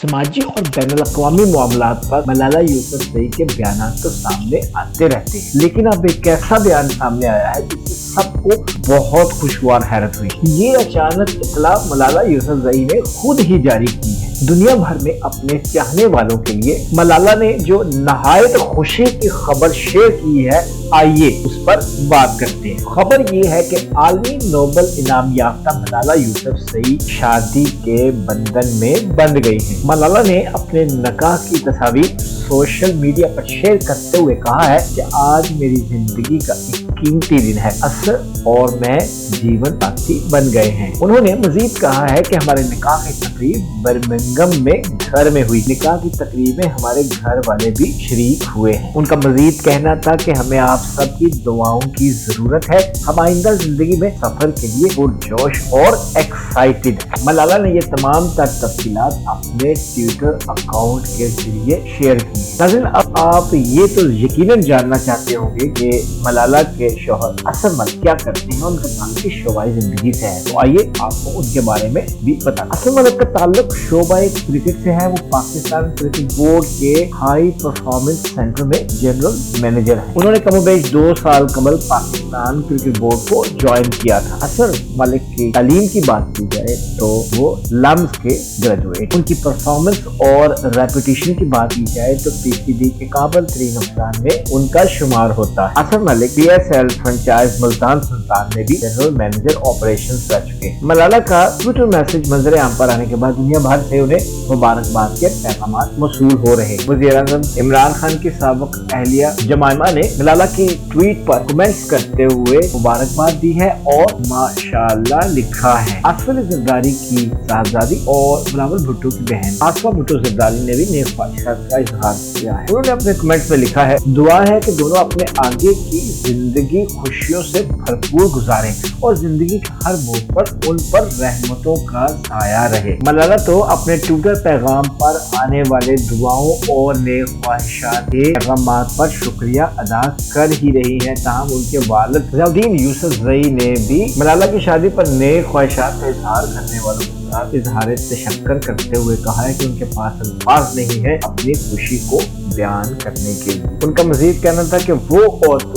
समाजी और बैनुल-अक़वामी मामलात पर मलाला यूसुफ़ज़ई के बयानात तो सामने आते रहते हैं, लेकिन अब एक ऐसा बयान सामने आया है जिससे सबको बहुत खुशगवार हैरत हुई। ये अचानक इत्तला मलाला यूसुफ़ज़ई ने खुद ही जारी की है। दुनिया भर में अपने चाहने वालों के लिए मलाला ने जो नहायत खुशी की खबर शेयर की है, आइए उस पर बात करते हैं। खबर ये है कि आलमी नोबेल इनाम याफ्ता मलाला यूसुफ़ज़ई शादी के बंधन में बंध गई हैं। मलाला ने अपने निकाह की तस्वीर सोशल मीडिया पर शेयर करते हुए कहा है कि आज मेरी जिंदगी का एक कीमती दिन है, असर और मैं जीवन साथी बन गए हैं। उन्होंने मजीद कहा है कि हमारे निकाह की तकरीब बर्मिंघम में घर में हुई। निकाह की तकरीब में हमारे घर वाले भी शरीक हुए हैं। उनका मजीद कहना था कि हमें आप सबकी दुआओं की जरूरत है। हम आइंदा जिंदगी में सफर के लिए पुरजोश और एक्साइटेड है। मलाला ने ये तमाम तफसीलात अपने ट्विटर अकाउंट के जरिए शेयर की। नाज़रीन, अब आप ये तो यकीनन जानना चाहते होंगे कि मलाला के शौहर असर मलिक क्या करते हैं, उनका ताल्लुक शोबाई जिंदगी से है। तो आइए आपको उनके बारे में भी बता। असर मलिक का ताल्लुक शोबाई क्रिकेट से है। वो पाकिस्तान क्रिकेट बोर्ड के हाई परफॉर्मेंस सेंटर में जनरल मैनेजर है। उन्होंने कमोबेश 2 साल कबल पाकिस्तान क्रिकेट बोर्ड को ज्वाइन किया था। असर मलिक की तालीम की बात की जाए तो वो लम्स के ग्रेजुएट। उनकी परफॉर्मेंस और रेपुटेशन की बात की जाए तो पीसीबी के काबिल तरीन अफसरान में उनका शुमार होता है। असर मलिक PSL फ्रेंचाइज मुल्तान सुल्तान में भी जनरल मैनेजर ऑपरेशंस रह चुके हैं। मलाला का ट्विटर मैसेज मंजर आम पर आने के बाद दुनिया भर से उन्हें मुबारकबाद के पैगाम मौसूल हो रहे। वज़ीर-ए-आज़म इमरान खान की साबिक अहलिया जमाइमा ने मलाला की ट्वीट पर कमेंट्स करते हुए मुबारकबाद दी है और माशाअल्लाह लिखा है। आसिफ अली ज़रदारी की साहबजादी और बिलावल भुट्टो की बहन आसिफा भुट्टो ज़रदारी ने भी नेक ख्वाहिशात का इजहार किया है। उन्होंने अपने कमेंट्स में लिखा है, दुआ है कि दोनों अपने आगे की जिंदगी खुशियों से भरपूर गुजारें और जिंदगी के हर मोड़ पर उन पर रहमतों का साया रहे। मलाला तो अपने ट्विटर पैगाम पर आने वाले दुआओं और नेक ख्वाहिशात के पैगामात पर शुक्रिया अदा कर ही रही है। ताहम उनके वालिद ज़ियाउद्दीन यूसुफ़ज़ई ने भी मलाला की शादी पर नेक ख्वाहिशात का इजहार करने वालों के साथ इजहार तशक्कुर करते हुए कहा है कि उनके पास अल्फाज नहीं है अपनी खुशी को बयान करने के लिए। उनका मजीद कहना था कि वो और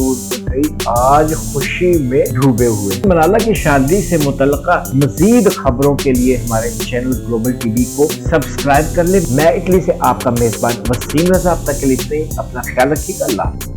आज खुशी में डूबे हुए। मलाला की शादी से मुतल्लिका मजीद खबरों के लिए हमारे चैनल ग्लोबल टीवी को सब्सक्राइब कर ले। मैं इटली से आपका मेजबान वसीम रज़ा, अब तक के लिए अपना ख्याल रखिएगा। अल्लाह।